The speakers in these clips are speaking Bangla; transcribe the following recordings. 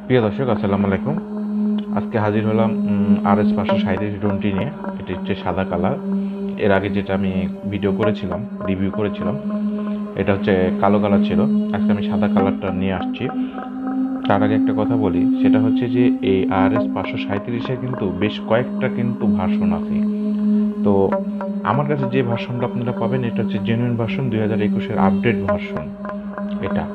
প্রিয় দর্শক, আসসালামু আলাইকুম। আজকে হাজির হলাম Rs537 ড্রোনটি নিয়ে। এটি হচ্ছে সাদা কালার। এর আগে যেটা আমি ভিডিও করেছিলাম, রিভিউ করেছিলাম, এটা হচ্ছে কালো কালার ছিল। আজকে আমি সাদা কালারটা নিয়ে আসছি। তার আগে একটা কথা বলি, সেটা হচ্ছে যে এই Rs537-এর কিন্তু বেশ কয়েকটা কিন্তু ভার্সন আছে। তো আমার কাছে যে ভার্সনটা আপনারা পাবেন, এটা হচ্ছে জেনুইন ভার্সন 2021-এর আপডেট ভার্সন এটা।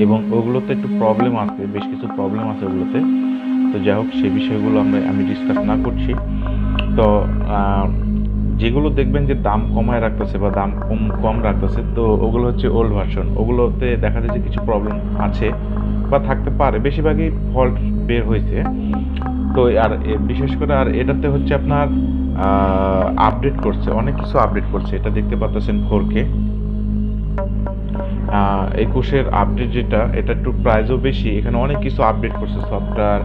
এবং ওগুলোতে একটু প্রবলেম আছে, বেশ কিছু প্রবলেম আছে ওগুলোতে। তো যাই হোক, সে বিষয়গুলো আমি ডিসকাস না করছি। তো যেগুলো দেখবেন যে দাম কমায় রাখতেছে বা দাম কম রাখতেছে, তো ওগুলো হচ্ছে ওল্ড ভার্সন। ওগুলোতে দেখা যায় যে কিছু প্রবলেম আছে বা থাকতে পারে, বেশিরভাগই ফল্ট বের হয়েছে। তো আর বিশেষ করে আর এটাতে হচ্ছে আপনার আপডেট করছে, অনেক কিছু আপডেট করছে। এটা দেখতে পাচ্ছেন 4K 21-এর আপডেট যেটা, এটা একটু প্রাইসও বেশি। এখানে অনেক কিছু আপডেট করছে, সফটওয়্যার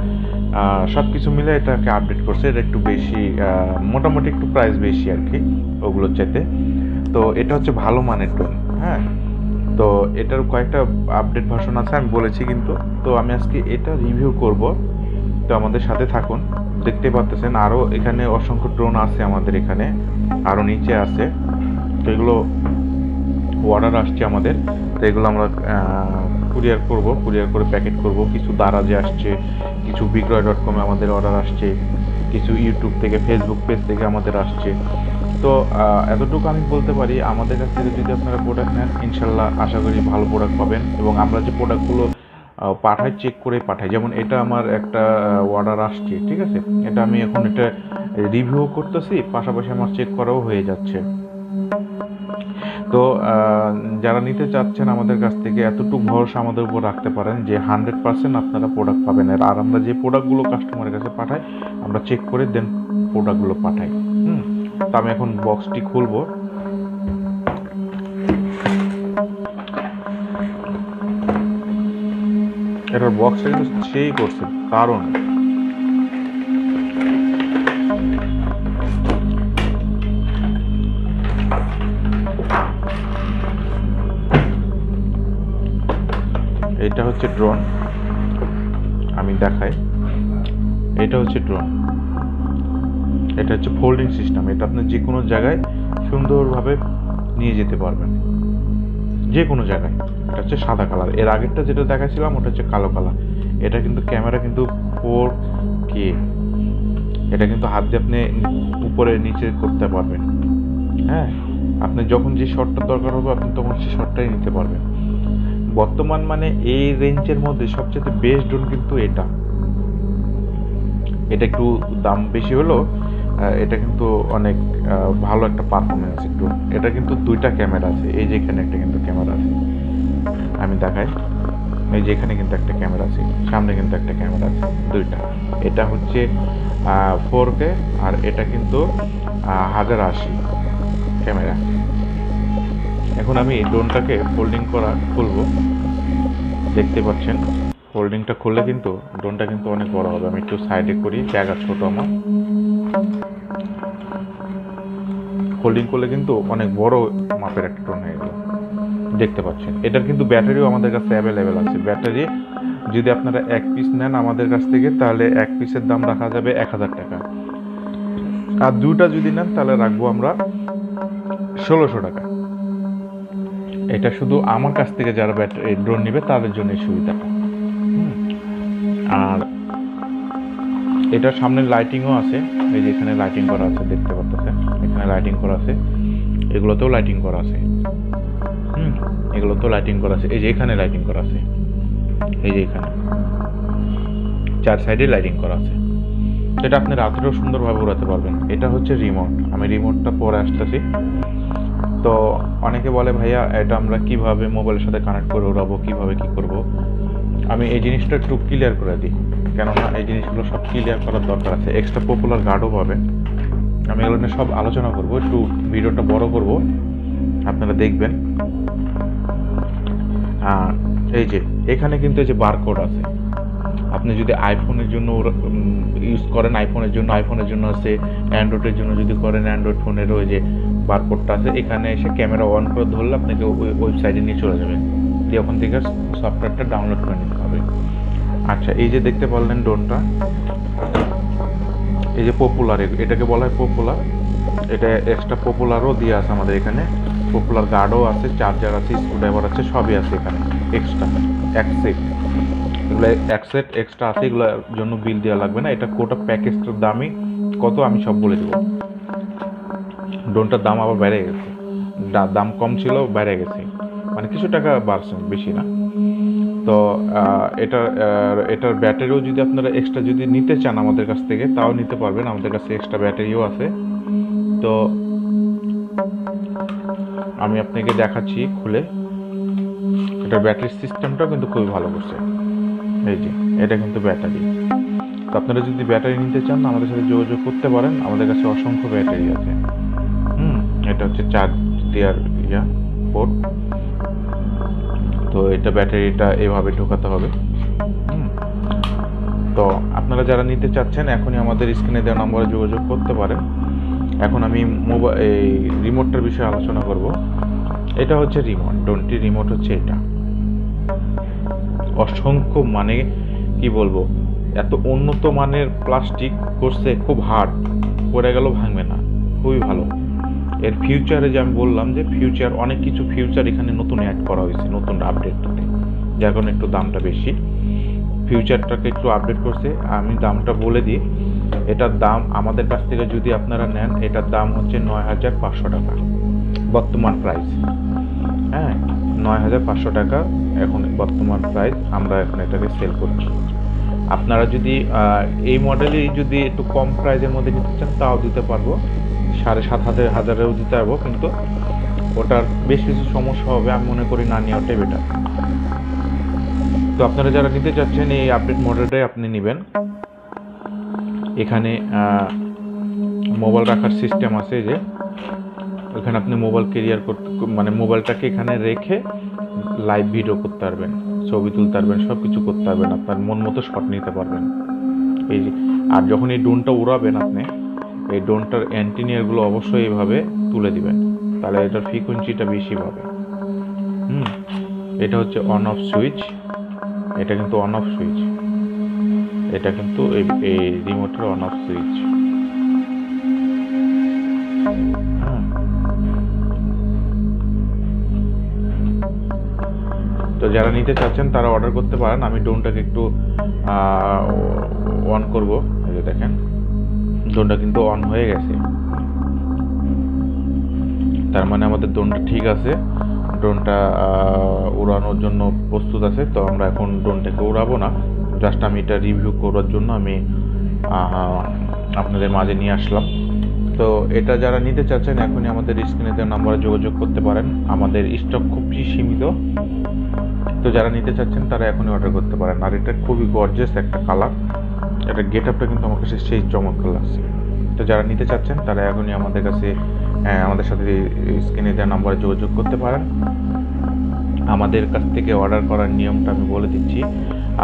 সব কিছু মিলে এটাকে আপডেট করছে। এটা একটু বেশি, মোটামুটি একটু প্রাইস বেশি আর কি ওগুলোর চাইতে। তো এটা হচ্ছে ভালো মানের ড্রোন। হ্যাঁ, তো এটার কয়েকটা আপডেট ভার্সন আছে, আমি বলেছি কিন্তু। তো আমি আজকে এটা রিভিউ করব, তো আমাদের সাথে থাকুন। দেখতে পাচ্ছেন আরও এখানে অসংখ্য ড্রোন আছে আমাদের এখানে, আরও নিচে আছে। তো এগুলো অর্ডার আসছে আমাদের। তো এগুলো আমরা কুরিয়ার করে প্যাকেট করব। কিছু দারাজে আসছে, কিছু বিক্রয়.com-এ আমাদের অর্ডার আসছে, কিছু ইউটিউব থেকে, ফেসবুক পেজ থেকে আমাদের আসছে। তো এতটুকু আমি বলতে পারি, আমাদের কাছ থেকে যদি আপনারা প্রোডাক্ট নেন, ইনশাল্লাহ আশা করি ভালো প্রোডাক্ট পাবেন। এবং আমরা যে প্রোডাক্টগুলো পাঠাই, চেক করে পাঠাই। যেমন এটা আমার একটা অর্ডার আসছে, ঠিক আছে? এটা আমি এখন এটা রিভিউ করতেছি, পাশাপাশি আমার চেক করাও হয়ে যাচ্ছে। তো যারা নিতে চাচ্ছেন আমাদের কাছ থেকে, এতটুকু ভরসা আমাদের উপর রাখতে পারেন যে 100% আপনারা প্রোডাক্ট পাবেন। আর আমরা যে প্রোডাক্টগুলো কাস্টমারের কাছে পাঠাই, আমরা চেক করে দেন প্রোডাক্টগুলো পাঠাই। তো আমি এখন বক্সটি খুলবো। এটার বক্সটা কিন্তু সেই করছে, দারুণ। এটা হচ্ছে ড্রোন, আমি দেখাই। এটা হচ্ছে ড্রোন, এটা হচ্ছে ফোল্ডিং সিস্টেম। এটা আপনি যে কোনো জায়গায় সুন্দরভাবে নিয়ে যেতে পারবেন, যে কোনো জায়গায়। এটা হচ্ছে সাদা কালার। এর আগেরটা যেটা দেখাচ্ছিলাম ওটা হচ্ছে কালো কালার। এটা কিন্তু ক্যামেরা কিন্তু 4K। এটা কিন্তু হাত দিয়ে আপনি উপরে নিচে করতে পারবেন। হ্যাঁ, আপনি যখন যে শটটা দরকার হবে, আপনি তখন সেই শটটাই নিতে পারবেন। বর্তমান মানে এই রেঞ্জের মধ্যে সবচেয়ে বেস্ট ড্রোন কিন্তু এটা। এটা একটু দাম বেশি হলো, এটা কিন্তু অনেক ভালো একটা পারফরমেন্স একটু। এটা কিন্তু দুইটা ক্যামেরা আছে, এই যে এখানে একটা কিন্তু ক্যামেরা আছে, আমি দেখাই। এই যে এখানে কিন্তু একটা ক্যামেরা আছে, সামনে কিন্তু একটা ক্যামেরা আছে, দুইটা। এটা হচ্ছে 4K, আর এটা কিন্তু 1080 ক্যামেরা। এখন আমি ড্রোনটাকে ফোল্ডিং করা খুলবো, দেখতে পাচ্ছেন। ফোল্ডিংটা খুললে কিন্তু ড্রোনটা কিন্তু অনেক বড় হবে। আমি একটু সাইডে করি, জায়গা ছোট আমার। ফোল্ডিং করলে কিন্তু অনেক বড় মাপের একটা ড্রোন হয়ে গেল, দেখতে পাচ্ছেন। এটার কিন্তু ব্যাটারিও আমাদের কাছে অ্যাভেলেবেল আছে। ব্যাটারি যদি আপনারা 1 পিস নেন আমাদের কাছ থেকে, তাহলে 1 পিসের দাম রাখা যাবে 1000 টাকা। আর দুটা যদি নেন, তাহলে রাখবো আমরা 1600 টাকা। এটা শুধু আমার কাছ থেকে যারা ব্যাটারি ড্রোন নেবে তাদের জন্য সুবিধাটা। আর এটার সামনে লাইটিংও আছে, এই যে এখানে লাইটিং করা আছে, দেখতে পাচ্ছেন। এখানে লাইটিং করা আছে, এগুলোতেও লাইটিং করা আছে। এগুলোতেও লাইটিং করা আছে, এই যে এখানে লাইটিং করা আছে, এই যে এখানে 4 সাইডে লাইটিং করা আছে। এটা আপনি রাত্রেও সুন্দরভাবে উড়াতে পারবেন। এটা হচ্ছে রিমোট, আমি রিমোটটা পরে আসতেছি। তো অনেকে বলে, ভাইয়া এটা আমরা কিভাবে মোবাইলের সাথে কানেক্ট করে উড়াবো, কিভাবে কি করব। আমি এই জিনিসটা একটু ক্লিয়ার করে দিই, কেননা এই জিনিসগুলো সব ক্লিয়ার করার দরকার আছে। এক্সট্রা পপুলার গার্ডও পাবেন। আমি এগুলো নিয়ে সব আলোচনা করব, একটু ভিডিওটা বড় করব, আপনারা দেখবেন। এই যে এখানে কিন্তু এই যে বারকোড আছে। আপনি যদি আইফোনের জন্য ইউজ করেন, আইফোনের জন্য আছে, অ্যান্ড্রয়েডের জন্য যদি করেন, অ্যান্ড্রয়েড ফোনেরও ওই যে বারকোডটা আছে। এখানে এসে ক্যামেরা অন করে ধরলে আপনাকে ওই ওয়েবসাইটে নিয়ে চলে যাবে, দিয়ে ওখান থেকে সফটওয়্যারটা ডাউনলোড করে নিতে হবে। আচ্ছা, এই যে দেখতে পারলেন ড্রোনটা, এই যে পপুলার, এটাকে বলা হয় পপুলার। এটা এক্সট্রা পপুলারও দিয়ে আছে আমাদের এখানে, পপুলার গার্ডও আছে, চার্জার আছে, স্ক্রুড্রাইভার আছে, সবই আছে এখানে এক্সট্রা এক সেট। এগুলো এক সেট এক্সট্রা আছে, এগুলোর জন্য বিল দেওয়া লাগবে না। এটা কোটা প্যাকেজটার দামই কত আমি সব বলে দেবো। ড্রোনটার দাম আবার বেড়ে গেছে, দাম কম ছিল বেড়ে গেছে, মানে কিছু টাকা বাড়ছে, বেশি না। তো এটার ব্যাটারিও যদি আপনারা এক্সট্রা যদি নিতে চান আমাদের কাছ থেকে, তাও নিতে পারবেন, আমাদের কাছে এক্সট্রা ব্যাটারিও আছে। তো আমি আপনাকে দেখাচ্ছি খুলে। এটার ব্যাটারি সিস্টেমটাও কিন্তু খুবই ভালো করছে। এই যে এটা কিন্তু ব্যাটারি। তো আপনারা যদি ব্যাটারি নিতে চান আমাদের সাথে যোগাযোগ করতে পারেন, আমাদের কাছে অসংখ্য ব্যাটারি আছে। এটা হচ্ছে চার্জ দেওয়ার পোর্ট। তো এটা ব্যাটারিটা এভাবে ঢোকাতে হবে। তো আপনারা যারা নিতে চাচ্ছেন এখনই আমাদের স্ক্রিনে দেওয়া নম্বরে যোগাযোগ করতে পারেন। এখন আমি এই রিমোটটার বিষয়ে আলোচনা করব। এটা হচ্ছে রিমোট, ড্রোনটির রিমোট হচ্ছে এটা। অসংখ্য, মানে কি বলবো, এত উন্নত মানের প্লাস্টিক করছে, খুব হার্ড, পড়ে গেল ভাঙবে না, খুবই ভালো। এর ফিউচারে যে আমি বললাম যে ফিউচার, অনেক কিছু ফিউচার এখানে নতুন অ্যাড করা হয়েছে নতুন আপডেটটাতে, যার কারণে একটু দামটা বেশি। ফিউচারটাকে একটু আপডেট করছে। আমি দামটা বলে দিই, এটার দাম আমাদের কাছ থেকে যদি আপনারা নেন, এটার দাম হচ্ছে 9,500 টাকা বর্তমান প্রাইস। হ্যাঁ, 9,500 টাকা এখন বর্তমান প্রাইস, আমরা এখন এটাকে সেল করছি। আপনারা যদি এই মডেলই যদি একটু কম প্রাইসের মধ্যে নিতে চান তাও দিতে পারবো, 7,500-1,000-এও দিতে পারবো, কিন্তু ওটার বেশ কিছু সমস্যা হবে, আমি মনে করি না নেওয়াটাই বেটার। তো আপনারা যারা নিতে চাচ্ছেন এই আপডেট মডেলটাই আপনি নেবেন। এখানে মোবাইল রাখার সিস্টেম আছে, যে এখানে আপনি মোবাইল ক্যারিয়ার করতে, মানে মোবাইলটাকে এখানে রেখে লাইভ ভিডিও করতে পারবেন, ছবি তুলতে পারবেন, সব কিছু করতে পারবেন, আপনার মন মতো শট নিতে পারবেন। এই যে, আর যখন এই ড্রোনটা উড়াবেন আপনি, এই ড্রোনটার অ্যান্টিনিয়ারগুলো অবশ্যই এইভাবে তুলে দিবেন, তাহলে এটার ফ্রিকোয়েন্সিটা বেশি পাবে। এটা হচ্ছে অন অফ সুইচ, এটা কিন্তু অন অফ সুইচ, এটা কিন্তু এই রিমোটের অন অফ সুইচ। তো যারা নিতে চাচ্ছেন তারা অর্ডার করতে পারেন। আমি ড্রোনটাকে একটু অন করব। এই যে দেখেন ড্রোনটা কিন্তু অন হয়ে গেছে, তার মানে আমাদের ড্রোনটা ঠিক আছে, ড্রোনটা উড়ানোর জন্য প্রস্তুত আছে। তো আমরা এখন ড্রোনটাকে উড়াবো না, জাস্ট আমি এটা রিভিউ করার জন্য আমি আপনাদের মাঝে নিয়ে আসলাম। তো এটা যারা নিতে চাচ্ছেন এখনই আমাদের স্ক্রিনে দেওয়া নাম্বারে যোগাযোগ করতে পারেন, আমাদের স্টক খুবই সীমিত। তো যারা নিতে চাচ্ছেন তারা এখনই অর্ডার করতে পারেন। আর এটা খুবই গর্জিয়াস একটা কালার, এটা গেট আপটা কিন্তু আমার কাছে সেই চমৎকার লাগছে। তো যারা নিতে চাচ্ছেন তারা এখনই আমাদের কাছে আমাদের সাথে স্ক্রিনে দেওয়া নাম্বারে যোগাযোগ করতে পারেন। আমাদের কাছ থেকে অর্ডার করার নিয়মটা আমি বলে দিচ্ছি।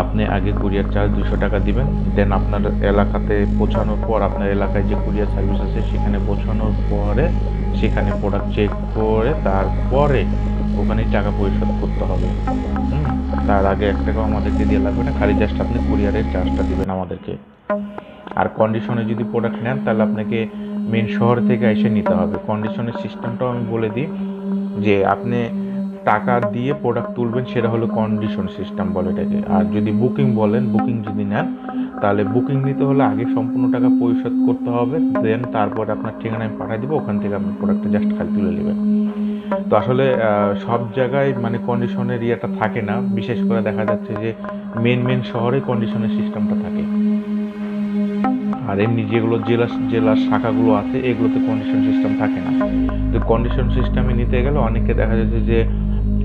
আপনি আগে কুরিয়ার চার্জ 200 টাকা দিবেন, দেন আপনার এলাকাতে পৌঁছানোর পর, আপনার এলাকায় যে কুরিয়ার সার্ভিস আছে সেখানে পৌঁছানোর পরে সেখানে প্রোডাক্ট চেক করে তারপরে ওখানেই টাকা পরিশোধ করতে হবে। তার আগে 1 টাকাও আমাদেরকে দিয়ে লাগবে না, খালি জাস্ট আপনি কুরিয়ারের চার্জটা দিবেন আমাদেরকে। আর কন্ডিশনে যদি প্রোডাক্ট নেন তাহলে আপনাকে মেন শহর থেকে এসে নিতে হবে। কন্ডিশনের সিস্টেমটাও আমি বলে দিই, যে আপনি টাকা দিয়ে প্রোডাক্ট তুলবেন সেটা হলো কন্ডিশন সিস্টেম বলে এটাকে। আর যদি বুকিং বলেন, বুকিং যদি নেন তাহলে বুকিং নিতে হলে আগে সম্পূর্ণ টাকা পরিশোধ করতে হবে, দেন তারপরে আপনার ঠিকানা আমি পাঠিয়ে দেবো, ওখান থেকে আপনি প্রোডাক্টটা জাস্ট খালি তুলে নেবেন। তো আসলে সব জায়গায় মানে কন্ডিশনের ইয়েটা থাকে না, বিশেষ করে দেখা যাচ্ছে যে মেন শহরে কন্ডিশনের সিস্টেমটা থাকে, আর এমনি যেগুলো জেলার শাখাগুলো আছে এগুলোতে কন্ডিশন সিস্টেম থাকে না। তো কন্ডিশন সিস্টেমে নিতে গেলে অনেকে দেখা যাচ্ছে যে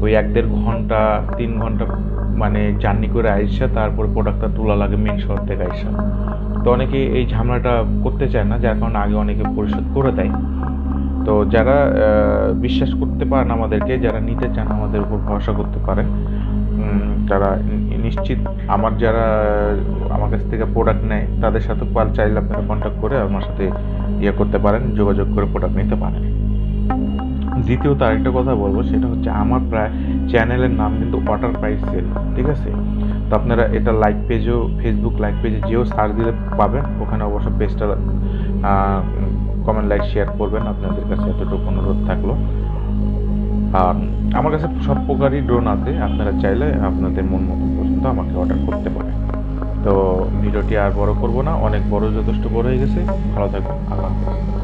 ওই 1-1.5 ঘন্টা 3 ঘন্টা মানে জার্নি করে আইসা তারপর প্রোডাক্টটা তোলা লাগে মেন শহর থেকে আইসা। তো অনেকে এই ঝামেলাটা করতে চায় না, যার কারণে আগে অনেকে পরিশোধ করে দেয়। তো যারা বিশ্বাস করতে পারেন আমাদেরকে, যারা নিতে চান আমাদের উপর ভরসা করতে পারেন, তারা নিশ্চিত যারা আমার কাছ থেকে প্রোডাক্ট নেয় তাদের সাথে চাইলে আপনারা কন্ট্যাক্ট করে আমার সাথে করতে পারেন, যোগাযোগ করে প্রোডাক্ট নিতে পারেন। দ্বিতীয়ত আরেকটা কথা বলবো, সেটা হচ্ছে আমার প্রায় চ্যানেলের নাম কিন্তু ওয়াটার প্রাইস সেল, ঠিক আছে? তো আপনারা এটা লাইক পেজেও, ফেসবুক লাইক পেজে যেও সার্চ দিলে পাবেন, ওখানে অবশ্য পেজটা কমেন্ট লাইক শেয়ার করবেন, আপনাদের কাছে এতটুকু অনুরোধ থাকলো। আর আমার কাছে সব প্রকারই ড্রোন আছে, আপনারা চাইলে আপনাদের মন মতো পছন্দ আমাকে অর্ডার করতে পারেন। তো ভিডিওটি আর বড় করব না, অনেক বড়, যথেষ্ট বড় হয়ে গেছে। ভালো থাকবেন, আল্লাহ হাফেজ।